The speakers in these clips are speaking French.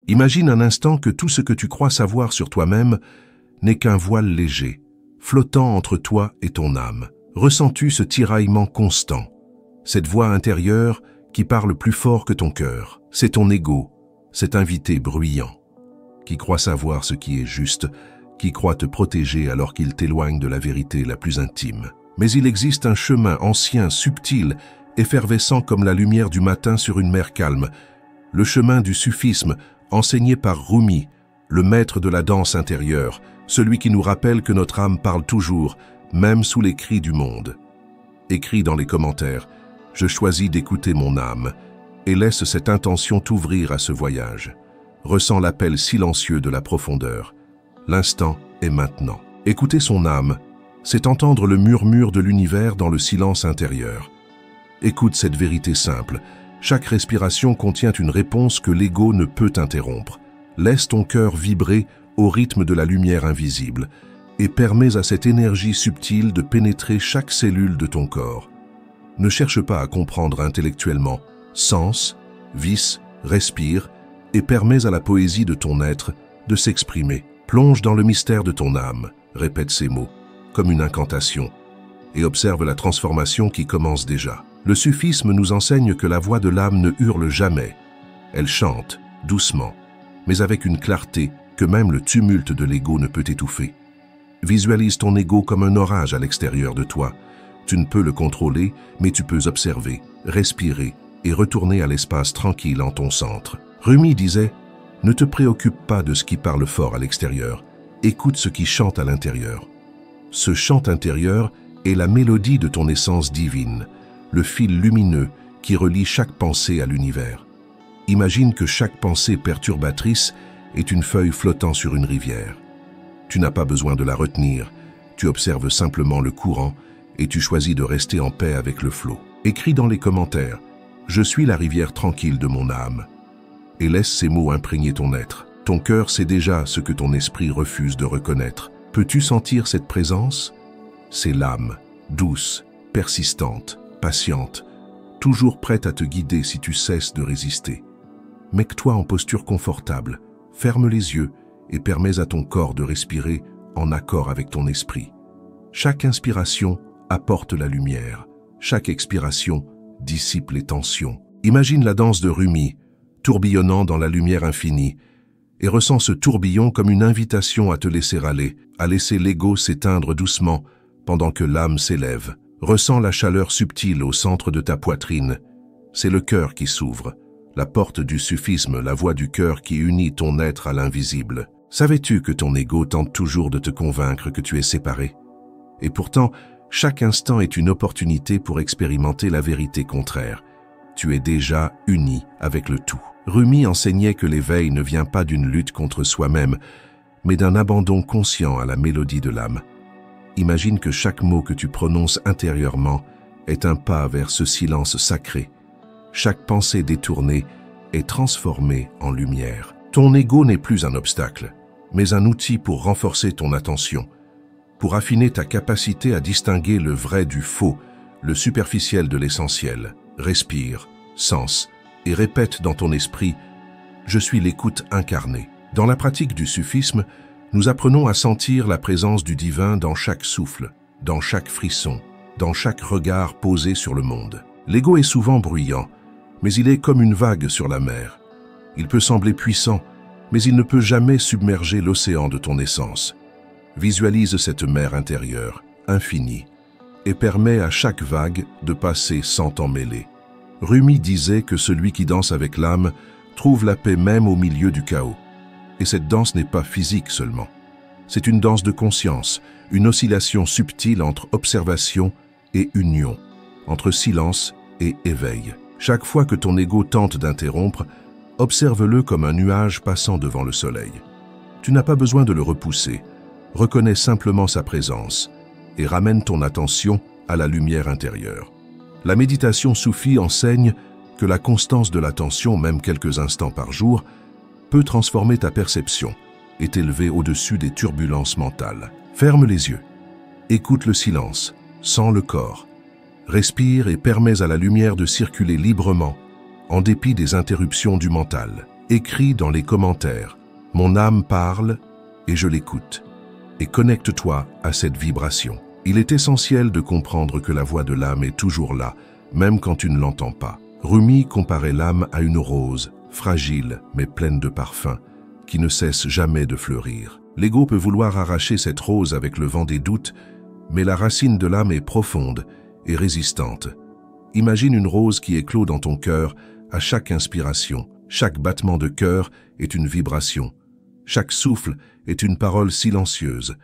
Imagine un instant que tout ce que tu crois savoir sur toi-même n'est qu'un voile léger, flottant entre toi et ton âme. Ressens-tu ce tiraillement constant, cette voix intérieure qui parle plus fort que ton cœur? C'est ton ego, cet invité bruyant, qui croit savoir ce qui est juste, qui croit te protéger alors qu'il t'éloigne de la vérité la plus intime. Mais il existe un chemin ancien, subtil, effervescent comme la lumière du matin sur une mer calme, le chemin du sufisme enseigné par Rumi, le maître de la danse intérieure, celui qui nous rappelle que notre âme parle toujours, même sous les cris du monde. Écris dans les commentaires, je choisis d'écouter mon âme, et laisse cette intention t'ouvrir à ce voyage. Ressens l'appel silencieux de la profondeur. L'instant est maintenant. Écouter son âme, c'est entendre le murmure de l'univers dans le silence intérieur. Écoute cette vérité simple. Chaque respiration contient une réponse que l'ego ne peut interrompre. Laisse ton cœur vibrer au rythme de la lumière invisible et permets à cette énergie subtile de pénétrer chaque cellule de ton corps. Ne cherche pas à comprendre intellectuellement. Sens, vis, respire et permets à la poésie de ton être de s'exprimer. Plonge dans le mystère de ton âme, répète ces mots, comme une incantation, et observe la transformation qui commence déjà. Le sufisme nous enseigne que la voix de l'âme ne hurle jamais. Elle chante, doucement, mais avec une clarté que même le tumulte de l'ego ne peut étouffer. Visualise ton ego comme un orage à l'extérieur de toi. Tu ne peux le contrôler, mais tu peux observer, respirer et retourner à l'espace tranquille en ton centre. Rumi disait « Ne te préoccupe pas de ce qui parle fort à l'extérieur, écoute ce qui chante à l'intérieur. » Ce chant intérieur est la mélodie de ton essence divine, le fil lumineux qui relie chaque pensée à l'univers. Imagine que chaque pensée perturbatrice est une feuille flottant sur une rivière. Tu n'as pas besoin de la retenir, tu observes simplement le courant et tu choisis de rester en paix avec le flot. Écris dans les commentaires « Je suis la rivière tranquille de mon âme » et laisse ces mots imprégner ton être. Ton cœur sait déjà ce que ton esprit refuse de reconnaître. Peux-tu sentir cette présence? C'est l'âme, douce, persistante, patiente, toujours prête à te guider si tu cesses de résister. Mets-toi en posture confortable, ferme les yeux et permets à ton corps de respirer en accord avec ton esprit. Chaque inspiration apporte la lumière, chaque expiration dissipe les tensions. Imagine la danse de Rumi, tourbillonnant dans la lumière infinie, et ressens ce tourbillon comme une invitation à te laisser aller, à laisser l'ego s'éteindre doucement pendant que l'âme s'élève. Ressens la chaleur subtile au centre de ta poitrine. C'est le cœur qui s'ouvre, la porte du sufisme, la voix du cœur qui unit ton être à l'invisible. Savais-tu que ton ego tente toujours de te convaincre que tu es séparé? Et pourtant, chaque instant est une opportunité pour expérimenter la vérité contraire. Tu es déjà uni avec le tout. Rumi enseignait que l'éveil ne vient pas d'une lutte contre soi-même, mais d'un abandon conscient à la mélodie de l'âme. Imagine que chaque mot que tu prononces intérieurement est un pas vers ce silence sacré. Chaque pensée détournée est transformée en lumière. Ton ego n'est plus un obstacle, mais un outil pour renforcer ton attention, pour affiner ta capacité à distinguer le vrai du faux, le superficiel de l'essentiel. Respire, sens, et répète dans ton esprit « Je suis l'écoute incarnée ». Dans la pratique du sufisme, nous apprenons à sentir la présence du divin dans chaque souffle, dans chaque frisson, dans chaque regard posé sur le monde. L'ego est souvent bruyant, mais il est comme une vague sur la mer. Il peut sembler puissant, mais il ne peut jamais submerger l'océan de ton essence. Visualise cette mer intérieure, infinie, et permets à chaque vague de passer sans t'en mêler. Rumi disait que celui qui danse avec l'âme trouve la paix même au milieu du chaos. Et cette danse n'est pas physique seulement. C'est une danse de conscience, une oscillation subtile entre observation et union, entre silence et éveil. Chaque fois que ton ego tente d'interrompre, observe-le comme un nuage passant devant le soleil. Tu n'as pas besoin de le repousser. Reconnais simplement sa présence et ramène ton attention à la lumière intérieure. La méditation soufie enseigne que la constance de l'attention, même quelques instants par jour, peut transformer ta perception et t'élever au-dessus des turbulences mentales. Ferme les yeux, écoute le silence, sens le corps, respire et permets à la lumière de circuler librement, en dépit des interruptions du mental. Écris dans les commentaires « Mon âme parle et je l'écoute » et connecte-toi à cette vibration. Il est essentiel de comprendre que la voix de l'âme est toujours là, même quand tu ne l'entends pas. Rumi comparait l'âme à une rose, fragile mais pleine de parfums, qui ne cesse jamais de fleurir. L'ego peut vouloir arracher cette rose avec le vent des doutes, mais la racine de l'âme est profonde et résistante. Imagine une rose qui éclot dans ton cœur à chaque inspiration. Chaque battement de cœur est une vibration. Chaque souffle est une parole silencieuse.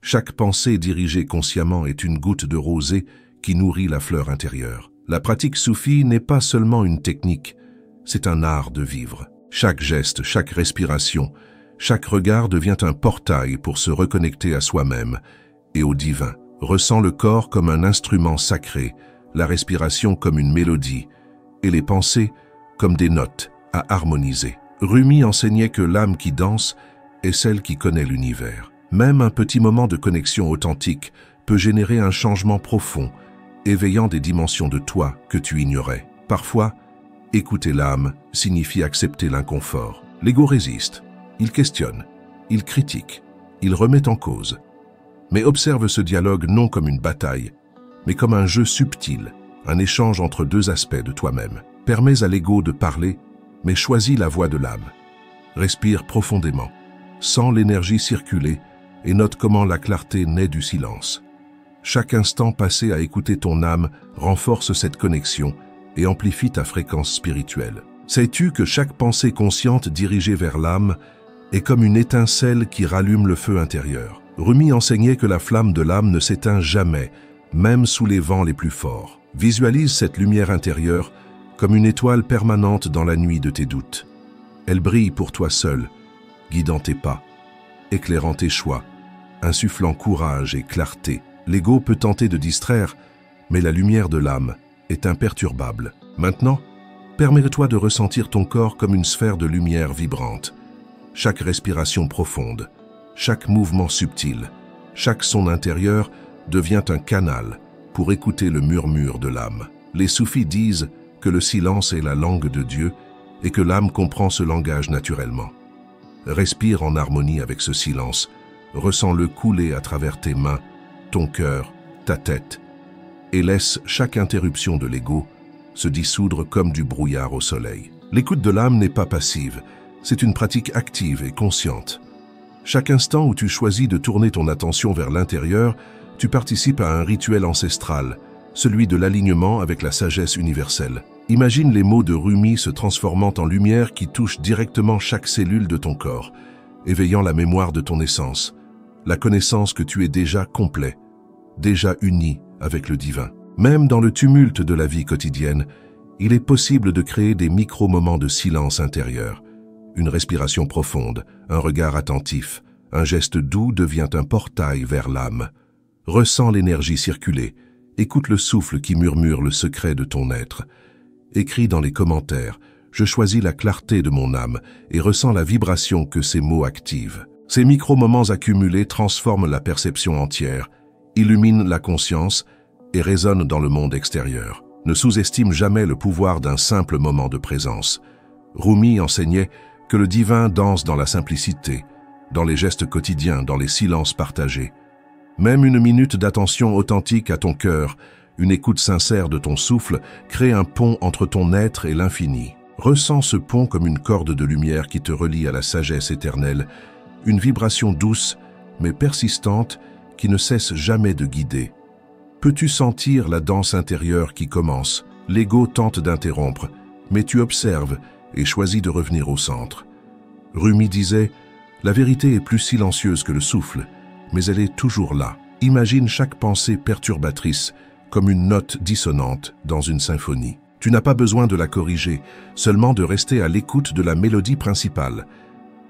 Chaque pensée dirigée consciemment est une goutte de rosée qui nourrit la fleur intérieure. La pratique soufie n'est pas seulement une technique, c'est un art de vivre. Chaque geste, chaque respiration, chaque regard devient un portail pour se reconnecter à soi-même et au divin. Ressens le corps comme un instrument sacré, la respiration comme une mélodie et les pensées comme des notes à harmoniser. Rumi enseignait que l'âme qui danse est celle qui connaît l'univers. Même un petit moment de connexion authentique peut générer un changement profond, éveillant des dimensions de toi que tu ignorais. Parfois, écouter l'âme signifie accepter l'inconfort. L'ego résiste, il questionne, il critique, il remet en cause. Mais observe ce dialogue non comme une bataille, mais comme un jeu subtil, un échange entre deux aspects de toi-même. Permets à l'ego de parler, mais choisis la voix de l'âme. Respire profondément, sens l'énergie circuler et note comment la clarté naît du silence. Chaque instant passé à écouter ton âme renforce cette connexion et amplifie ta fréquence spirituelle. Sais-tu que chaque pensée consciente dirigée vers l'âme est comme une étincelle qui rallume le feu intérieur? Rumi enseignait que la flamme de l'âme ne s'éteint jamais, même sous les vents les plus forts. Visualise cette lumière intérieure comme une étoile permanente dans la nuit de tes doutes. Elle brille pour toi seul, guidant tes pas, éclairant tes choix, insufflant courage et clarté. L'ego peut tenter de distraire, mais la lumière de l'âme est imperturbable. Maintenant, permets-toi de ressentir ton corps comme une sphère de lumière vibrante. Chaque respiration profonde, chaque mouvement subtil, chaque son intérieur devient un canal pour écouter le murmure de l'âme. Les soufis disent que le silence est la langue de Dieu et que l'âme comprend ce langage naturellement. Respire en harmonie avec ce silence, ressens-le couler à travers tes mains, ton cœur, ta tête, et laisse chaque interruption de l'ego se dissoudre comme du brouillard au soleil. L'écoute de l'âme n'est pas passive, c'est une pratique active et consciente. Chaque instant où tu choisis de tourner ton attention vers l'intérieur, tu participes à un rituel ancestral, celui de l'alignement avec la sagesse universelle. Imagine les mots de Rumi se transformant en lumière qui touche directement chaque cellule de ton corps, éveillant la mémoire de ton essence, la connaissance que tu es déjà complet, déjà uni avec le divin. Même dans le tumulte de la vie quotidienne, il est possible de créer des micro-moments de silence intérieur. Une respiration profonde, un regard attentif, un geste doux devient un portail vers l'âme. Ressens l'énergie circuler, écoute le souffle qui murmure le secret de ton être. Écris dans les commentaires « Je choisis la clarté de mon âme et ressens la vibration que ces mots activent ». Ces micro-moments accumulés transforment la perception entière, illuminent la conscience et résonnent dans le monde extérieur. Ne sous-estime jamais le pouvoir d'un simple moment de présence. Rumi enseignait que le divin danse dans la simplicité, dans les gestes quotidiens, dans les silences partagés. Même une minute d'attention authentique à ton cœur, une écoute sincère de ton souffle, crée un pont entre ton être et l'infini. Ressens ce pont comme une corde de lumière qui te relie à la sagesse éternelle, une vibration douce mais persistante qui ne cesse jamais de guider. Peux-tu sentir la danse intérieure qui commence? L'ego tente d'interrompre, mais tu observes et choisis de revenir au centre. Rumi disait « La vérité est plus silencieuse que le souffle, mais elle est toujours là. » Imagine chaque pensée perturbatrice comme une note dissonante dans une symphonie. Tu n'as pas besoin de la corriger, seulement de rester à l'écoute de la mélodie principale,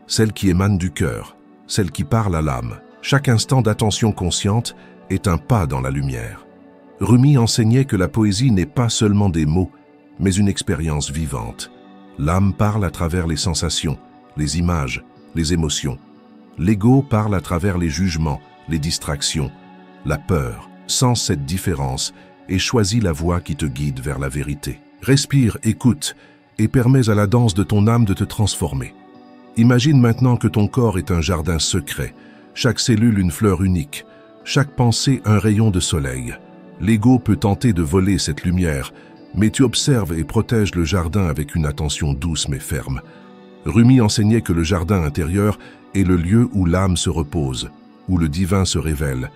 celle qui émane du cœur, celle qui parle à l'âme. Chaque instant d'attention consciente est un pas dans la lumière. Rumi enseignait que la poésie n'est pas seulement des mots, mais une expérience vivante. L'âme parle à travers les sensations, les images, les émotions. L'ego parle à travers les jugements, les distractions, la peur. Sens cette différence et choisis la voie qui te guide vers la vérité. Respire, écoute et permets à la danse de ton âme de te transformer. Imagine maintenant que ton corps est un jardin secret, chaque cellule une fleur unique, chaque pensée un rayon de soleil. L'ego peut tenter de voler cette lumière, mais tu observes et protèges le jardin avec une attention douce mais ferme. Rumi enseignait que le jardin intérieur est le lieu où l'âme se repose, où le divin se révèle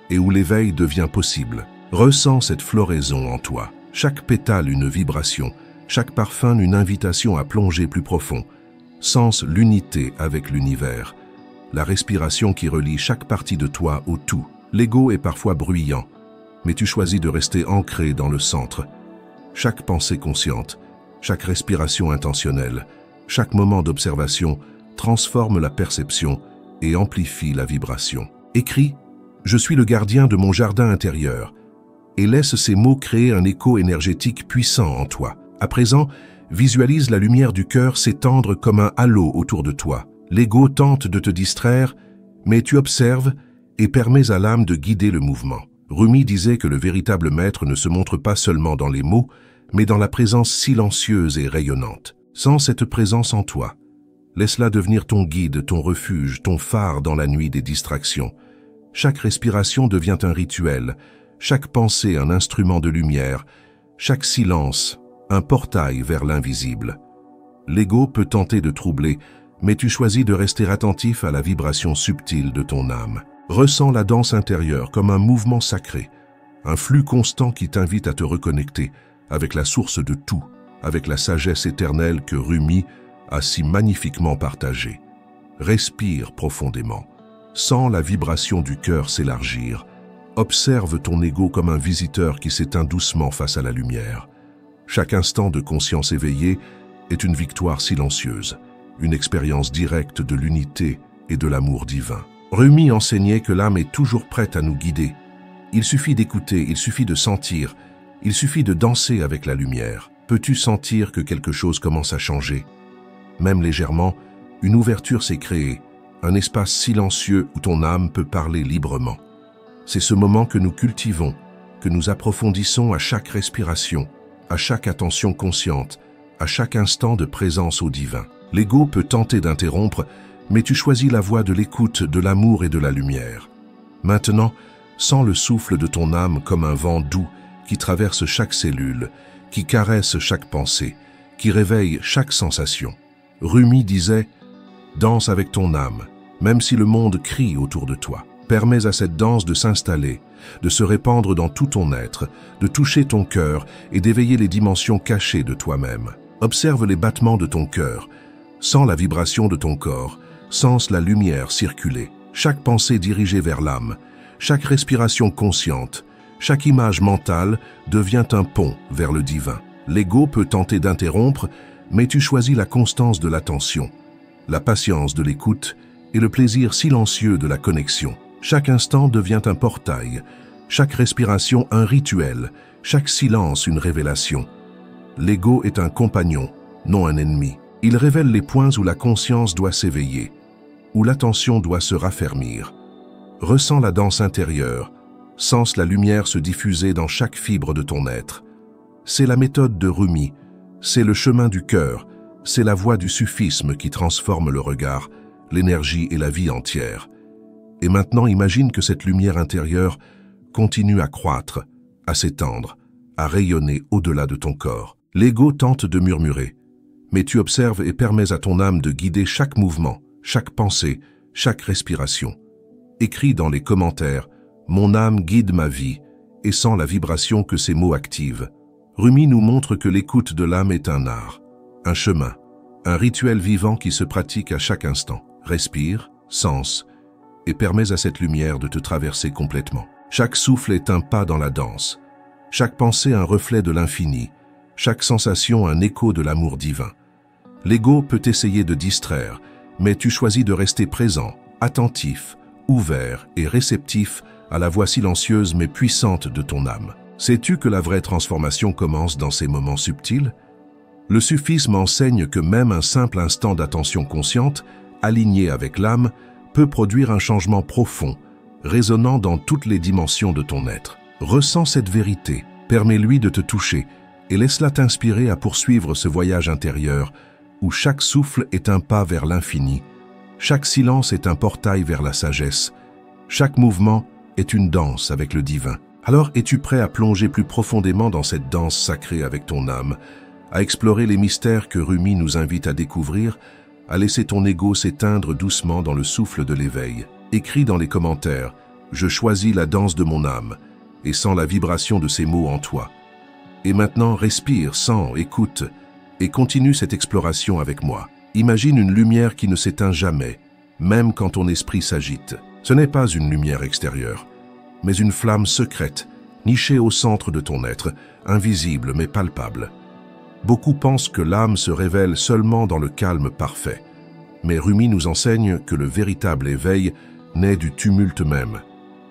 et où l'éveil devient possible. Ressens cette floraison en toi, chaque pétale une vibration, chaque parfum une invitation à plonger plus profond. Sens l'unité avec l'univers, la respiration qui relie chaque partie de toi au tout. L'ego est parfois bruyant, mais tu choisis de rester ancré dans le centre. Chaque pensée consciente, chaque respiration intentionnelle, chaque moment d'observation transforme la perception et amplifie la vibration. Écris « Je suis le gardien de mon jardin intérieur » et laisse ces mots créer un écho énergétique puissant en toi. À présent, visualise la lumière du cœur s'étendre comme un halo autour de toi. L'ego tente de te distraire, mais tu observes et permets à l'âme de guider le mouvement. Rumi disait que le véritable maître ne se montre pas seulement dans les mots, mais dans la présence silencieuse et rayonnante. Sens cette présence en toi. Laisse-la devenir ton guide, ton refuge, ton phare dans la nuit des distractions. Chaque respiration devient un rituel, chaque pensée un instrument de lumière, chaque silence un portail vers l'invisible. L'ego peut tenter de troubler, mais tu choisis de rester attentif à la vibration subtile de ton âme. Ressens la danse intérieure comme un mouvement sacré, un flux constant qui t'invite à te reconnecter avec la source de tout, avec la sagesse éternelle que Rumi a si magnifiquement partagée. Respire profondément, sens la vibration du cœur s'élargir, observe ton ego comme un visiteur qui s'éteint doucement face à la lumière. Chaque instant de conscience éveillée est une victoire silencieuse, une expérience directe de l'unité et de l'amour divin. Rumi enseignait que l'âme est toujours prête à nous guider. Il suffit d'écouter, il suffit de sentir, il suffit de danser avec la lumière. Peux-tu sentir que quelque chose commence à changer? Même légèrement, une ouverture s'est créée, un espace silencieux où ton âme peut parler librement. C'est ce moment que nous cultivons, que nous approfondissons à chaque respiration, à chaque attention consciente, à chaque instant de présence au divin. L'ego peut tenter d'interrompre, mais tu choisis la voie de l'écoute, de l'amour et de la lumière. Maintenant, sens le souffle de ton âme comme un vent doux qui traverse chaque cellule, qui caresse chaque pensée, qui réveille chaque sensation. Rumi disait « Danse avec ton âme, même si le monde crie autour de toi. Permets à cette danse de s'installer, de se répandre dans tout ton être, de toucher ton cœur et d'éveiller les dimensions cachées de toi-même. Observe les battements de ton cœur, sens la vibration de ton corps, sens la lumière circuler. Chaque pensée dirigée vers l'âme, chaque respiration consciente, chaque image mentale devient un pont vers le divin. L'ego peut tenter d'interrompre, mais tu choisis la constance de l'attention, la patience de l'écoute et le plaisir silencieux de la connexion. Chaque instant devient un portail, chaque respiration un rituel, chaque silence une révélation. L'ego est un compagnon, non un ennemi. Il révèle les points où la conscience doit s'éveiller, où l'attention doit se raffermir. Ressens la danse intérieure, sens la lumière se diffuser dans chaque fibre de ton être. C'est la méthode de Rumi, c'est le chemin du cœur, c'est la voie du sufisme qui transforme le regard, l'énergie et la vie entière. Et maintenant, imagine que cette lumière intérieure continue à croître, à s'étendre, à rayonner au-delà de ton corps. L'ego tente de murmurer, mais tu observes et permets à ton âme de guider chaque mouvement, chaque pensée, chaque respiration. Écris dans les commentaires « Mon âme guide ma vie » et sens la vibration que ces mots activent. Rumi nous montre que l'écoute de l'âme est un art, un chemin, un rituel vivant qui se pratique à chaque instant. Respire, sens, et permets à cette lumière de te traverser complètement. Chaque souffle est un pas dans la danse, chaque pensée un reflet de l'infini, chaque sensation un écho de l'amour divin. L'ego peut essayer de distraire, mais tu choisis de rester présent, attentif, ouvert et réceptif à la voix silencieuse mais puissante de ton âme. Sais-tu que la vraie transformation commence dans ces moments subtils? Le sufisme enseigne que même un simple instant d'attention consciente, aligné avec l'âme, peut produire un changement profond, résonnant dans toutes les dimensions de ton être. Ressens cette vérité, permets-lui de te toucher, et laisse-la t'inspirer à poursuivre ce voyage intérieur où chaque souffle est un pas vers l'infini, chaque silence est un portail vers la sagesse, chaque mouvement est une danse avec le divin. Alors es-tu prêt à plonger plus profondément dans cette danse sacrée avec ton âme, à explorer les mystères que Rumi nous invite à découvrir, à laisser ton ego s'éteindre doucement dans le souffle de l'éveil? Écris dans les commentaires « Je choisis la danse de mon âme » et sens la vibration de ces mots en toi. Et maintenant, respire, sens, écoute et continue cette exploration avec moi. Imagine une lumière qui ne s'éteint jamais, même quand ton esprit s'agite. Ce n'est pas une lumière extérieure, mais une flamme secrète, nichée au centre de ton être, invisible mais palpable. Beaucoup pensent que l'âme se révèle seulement dans le calme parfait, mais Rumi nous enseigne que le véritable éveil naît du tumulte même,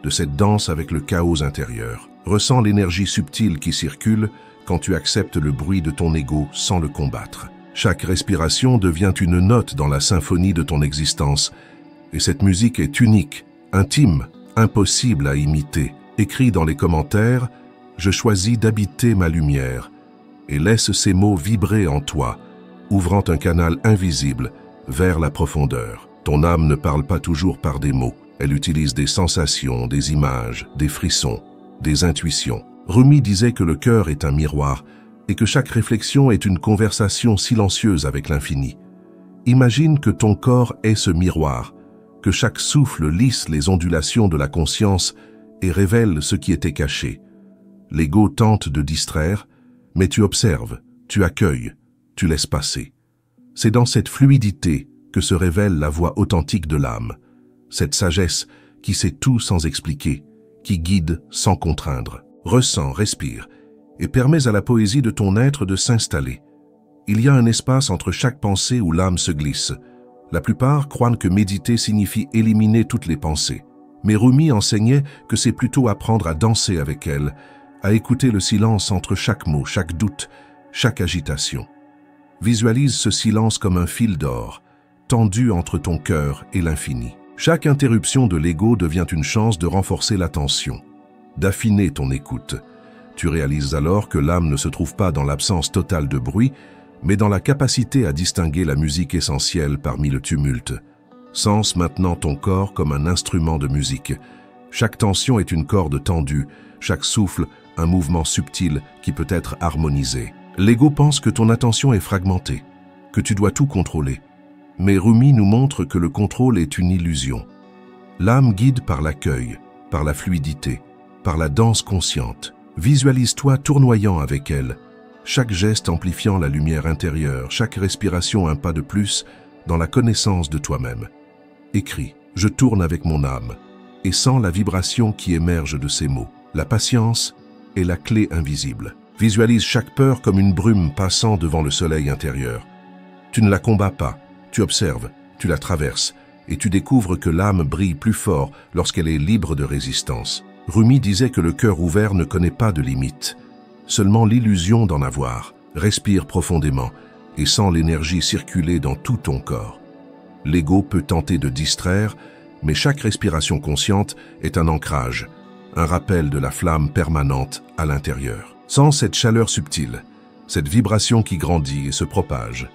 de cette danse avec le chaos intérieur. Ressens l'énergie subtile qui circule quand tu acceptes le bruit de ton ego sans le combattre. Chaque respiration devient une note dans la symphonie de ton existence, et cette musique est unique, intime, impossible à imiter. Écris dans les commentaires « Je choisis d'habiter ma lumière » et laisse ces mots vibrer en toi, ouvrant un canal invisible vers la profondeur. Ton âme ne parle pas toujours par des mots, elle utilise des sensations, des images, des frissons, des intuitions. Rumi disait que le cœur est un miroir et que chaque réflexion est une conversation silencieuse avec l'infini. Imagine que ton corps est ce miroir, que chaque souffle lisse les ondulations de la conscience et révèle ce qui était caché. L'ego tente de distraire, mais tu observes, tu accueilles, tu laisses passer. C'est dans cette fluidité que se révèle la voix authentique de l'âme, cette sagesse qui sait tout sans expliquer, qui guide sans contraindre. Ressens, respire, et permets à la poésie de ton être de s'installer. Il y a un espace entre chaque pensée où l'âme se glisse. La plupart croient que méditer signifie éliminer toutes les pensées. Mais Rumi enseignait que c'est plutôt apprendre à danser avec elles, à écouter le silence entre chaque mot, chaque doute, chaque agitation. Visualise ce silence comme un fil d'or, tendu entre ton cœur et l'infini. Chaque interruption de l'ego devient une chance de renforcer l'attention, d'affiner ton écoute. Tu réalises alors que l'âme ne se trouve pas dans l'absence totale de bruit, mais dans la capacité à distinguer la musique essentielle parmi le tumulte. Sens maintenant ton corps comme un instrument de musique. Chaque tension est une corde tendue, chaque souffle un mouvement subtil qui peut être harmonisé. L'ego pense que ton attention est fragmentée, que tu dois tout contrôler. Mais Rumi nous montre que le contrôle est une illusion. L'âme guide par l'accueil, par la fluidité, par la danse consciente. Visualise-toi tournoyant avec elle, chaque geste amplifiant la lumière intérieure, chaque respiration un pas de plus dans la connaissance de toi-même. Écris « Je tourne avec mon âme » et sens la vibration qui émerge de ces mots. La patience est la clé invisible. Visualise chaque peur comme une brume passant devant le soleil intérieur. Tu ne la combats pas, tu observes, tu la traverses et tu découvres que l'âme brille plus fort lorsqu'elle est libre de résistance. Rumi disait que le cœur ouvert ne connaît pas de limites, seulement l'illusion d'en avoir. Respire profondément et sens l'énergie circuler dans tout ton corps. L'ego peut tenter de distraire, mais chaque respiration consciente est un ancrage, un rappel de la flamme permanente à l'intérieur. Sens cette chaleur subtile, cette vibration qui grandit et se propage,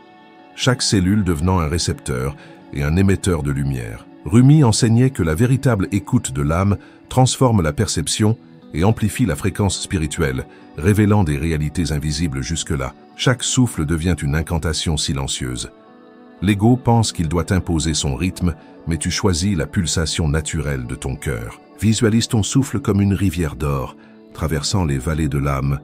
chaque cellule devenant un récepteur et un émetteur de lumière. Rumi enseignait que la véritable écoute de l'âme transforme la perception et amplifie la fréquence spirituelle, révélant des réalités invisibles jusque-là. Chaque souffle devient une incantation silencieuse. L'ego pense qu'il doit imposer son rythme, mais tu choisis la pulsation naturelle de ton cœur. Visualise ton souffle comme une rivière d'or, traversant les vallées de l'âme,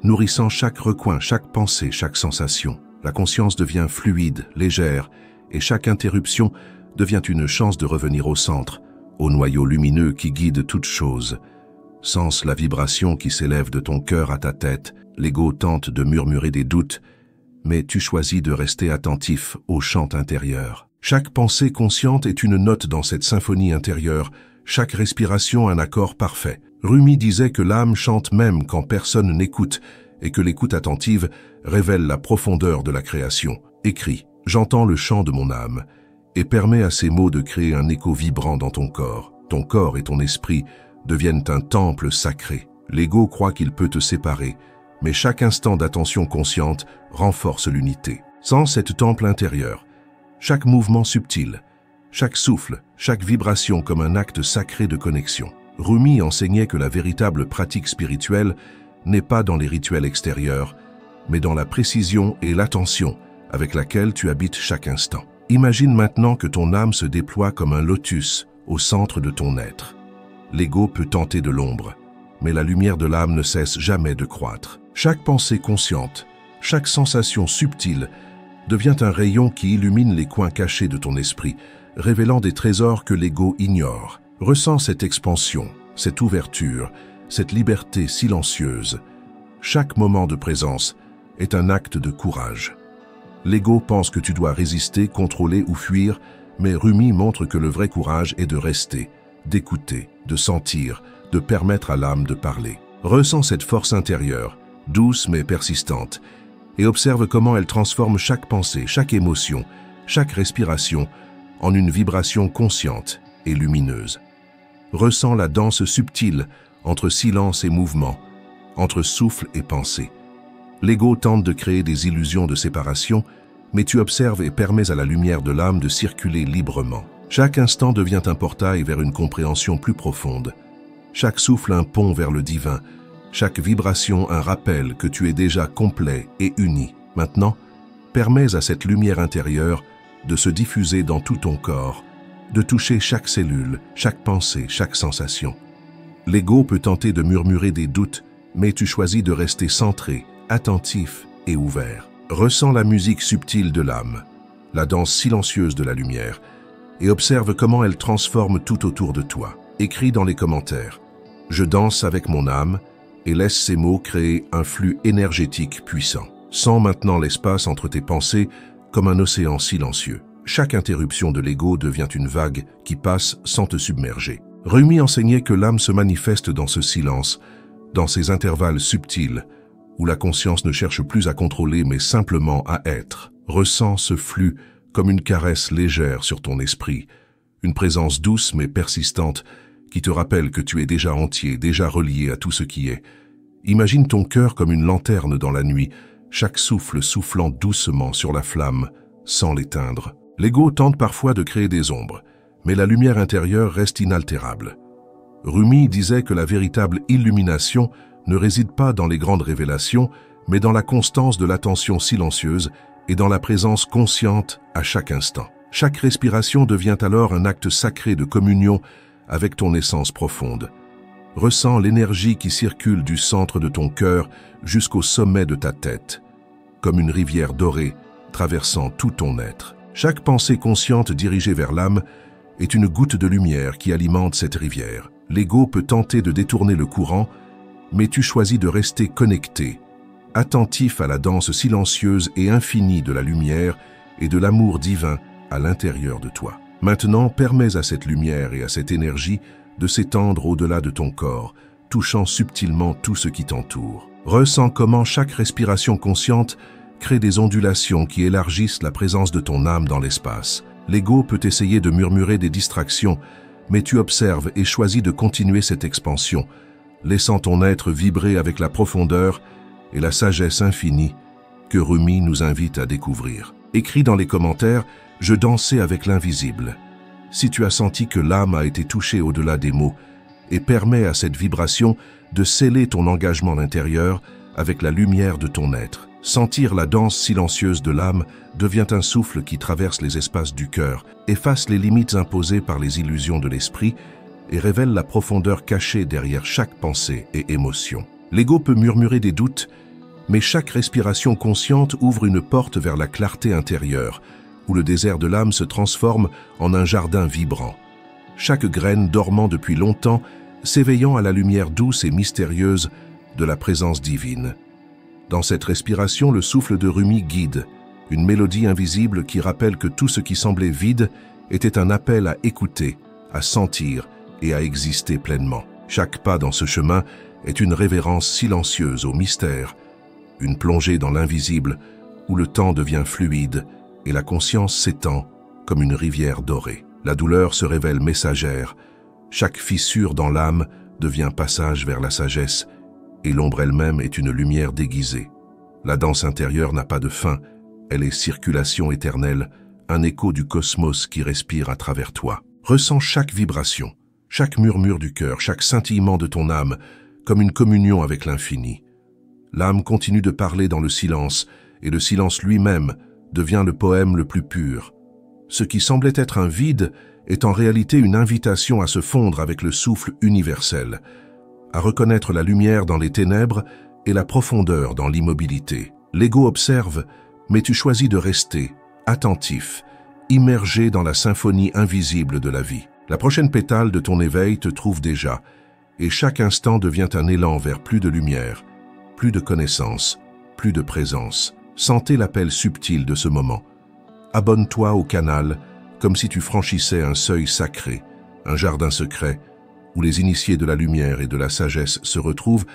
nourrissant chaque recoin, chaque pensée, chaque sensation. La conscience devient fluide, légère, et chaque interruption devient une chance de revenir au centre, au noyau lumineux qui guide toute chose. Sens la vibration qui s'élève de ton cœur à ta tête. L'ego tente de murmurer des doutes, mais tu choisis de rester attentif au chant intérieur. Chaque pensée consciente est une note dans cette symphonie intérieure, chaque respiration un accord parfait. Rumi disait que l'âme chante même quand personne n'écoute et que l'écoute attentive révèle la profondeur de la création. Écris « J'entends le chant de mon âme » et permets à ces mots de créer un écho vibrant dans ton corps. Ton corps et ton esprit deviennent un temple sacré. L'ego croit qu'il peut te séparer, mais chaque instant d'attention consciente renforce l'unité. Sens cette temple intérieure, chaque mouvement subtil, chaque souffle, chaque vibration comme un acte sacré de connexion. Rumi enseignait que la véritable pratique spirituelle n'est pas dans les rituels extérieurs, mais dans la précision et l'attention avec laquelle tu habites chaque instant. Imagine maintenant que ton âme se déploie comme un lotus au centre de ton être. L'ego peut tenter de l'ombre, mais la lumière de l'âme ne cesse jamais de croître. Chaque pensée consciente, chaque sensation subtile devient un rayon qui illumine les coins cachés de ton esprit, révélant des trésors que l'ego ignore. Ressens cette expansion, cette ouverture, cette liberté silencieuse. Chaque moment de présence est un acte de courage. L'ego pense que tu dois résister, contrôler ou fuir, mais Rumi montre que le vrai courage est de rester, d'écouter, de sentir, de permettre à l'âme de parler. Ressens cette force intérieure, douce mais persistante, et observe comment elle transforme chaque pensée, chaque émotion, chaque respiration en une vibration consciente et lumineuse. Ressens la danse subtile entre silence et mouvement, entre souffle et pensée. L'ego tente de créer des illusions de séparation, mais tu observes et permets à la lumière de l'âme de circuler librement. Chaque instant devient un portail vers une compréhension plus profonde. Chaque souffle un pont vers le divin, chaque vibration un rappel que tu es déjà complet et uni. Maintenant, permets à cette lumière intérieure de se diffuser dans tout ton corps, de toucher chaque cellule, chaque pensée, chaque sensation. L'ego peut tenter de murmurer des doutes, mais tu choisis de rester centré, attentif et ouvert. Ressens la musique subtile de l'âme, la danse silencieuse de la lumière, et observe comment elle transforme tout autour de toi. Écris dans les commentaires « Je danse avec mon âme » et laisse ces mots créer un flux énergétique puissant. Sens maintenant l'espace entre tes pensées comme un océan silencieux. Chaque interruption de l'ego devient une vague qui passe sans te submerger. Rumi enseignait que l'âme se manifeste dans ce silence, dans ces intervalles subtils, où la conscience ne cherche plus à contrôler mais simplement à être. Ressens ce flux comme une caresse légère sur ton esprit, une présence douce mais persistante qui te rappelle que tu es déjà entier, déjà relié à tout ce qui est. Imagine ton cœur comme une lanterne dans la nuit, chaque souffle soufflant doucement sur la flamme, sans l'éteindre. L'ego tente parfois de créer des ombres, mais la lumière intérieure reste inaltérable. Rumi disait que la véritable illumination ne réside pas dans les grandes révélations, mais dans la constance de l'attention silencieuse et dans la présence consciente à chaque instant. Chaque respiration devient alors un acte sacré de communion avec ton essence profonde. Ressens l'énergie qui circule du centre de ton cœur jusqu'au sommet de ta tête, comme une rivière dorée traversant tout ton être. Chaque pensée consciente dirigée vers l'âme est une goutte de lumière qui alimente cette rivière. L'ego peut tenter de détourner le courant, mais tu choisis de rester connecté, attentif à la danse silencieuse et infinie de la lumière et de l'amour divin à l'intérieur de toi. Maintenant, permets à cette lumière et à cette énergie de s'étendre au-delà de ton corps, touchant subtilement tout ce qui t'entoure. Ressens comment chaque respiration consciente crée des ondulations qui élargissent la présence de ton âme dans l'espace. L'ego peut essayer de murmurer des distractions, mais tu observes et choisis de continuer cette expansion, laissant ton être vibrer avec la profondeur et la sagesse infinie que Rumi nous invite à découvrir. Écris dans les commentaires « Je dansais avec l'invisible » si tu as senti que l'âme a été touchée au-delà des mots, et permets à cette vibration de sceller ton engagement intérieur avec la lumière de ton être. Sentir la danse silencieuse de l'âme devient un souffle qui traverse les espaces du cœur, efface les limites imposées par les illusions de l'esprit et révèle la profondeur cachée derrière chaque pensée et émotion. L'ego peut murmurer des doutes, mais chaque respiration consciente ouvre une porte vers la clarté intérieure, où le désert de l'âme se transforme en un jardin vibrant. Chaque graine dormant depuis longtemps, s'éveillant à la lumière douce et mystérieuse de la présence divine. Dans cette respiration, le souffle de Rumi guide, une mélodie invisible qui rappelle que tout ce qui semblait vide était un appel à écouter, à sentir et à exister pleinement. Chaque pas dans ce chemin est une révérence silencieuse au mystère, une plongée dans l'invisible où le temps devient fluide et la conscience s'étend comme une rivière dorée. La douleur se révèle messagère, chaque fissure dans l'âme devient passage vers la sagesse et l'ombre elle-même est une lumière déguisée. La danse intérieure n'a pas de fin, elle est circulation éternelle, un écho du cosmos qui respire à travers toi. Ressens chaque vibration, chaque murmure du cœur, chaque scintillement de ton âme, comme une communion avec l'infini. L'âme continue de parler dans le silence, et le silence lui-même devient le poème le plus pur. Ce qui semblait être un vide est en réalité une invitation à se fondre avec le souffle universel, à reconnaître la lumière dans les ténèbres et la profondeur dans l'immobilité. L'ego observe, mais tu choisis de rester, attentif, immergé dans la symphonie invisible de la vie. La prochaine pétale de ton éveil te trouve déjà, et chaque instant devient un élan vers plus de lumière, plus de connaissance, plus de présence. Sentez l'appel subtil de ce moment. Abonne-toi au canal comme si tu franchissais un seuil sacré, un jardin secret, où les initiés de la lumière et de la sagesse se retrouvent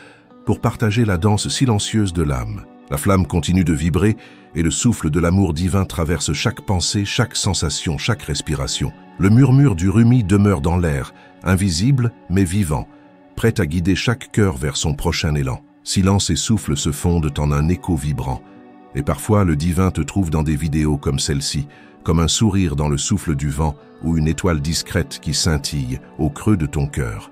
pour partager la danse silencieuse de l'âme. La flamme continue de vibrer et le souffle de l'amour divin traverse chaque pensée, chaque sensation, chaque respiration. Le murmure du Rumi demeure dans l'air, invisible mais vivant, prêt à guider chaque cœur vers son prochain élan. Silence et souffle se fondent en un écho vibrant. Et parfois, le divin te trouve dans des vidéos comme celle-ci, comme un sourire dans le souffle du vent ou une étoile discrète qui scintille au creux de ton cœur.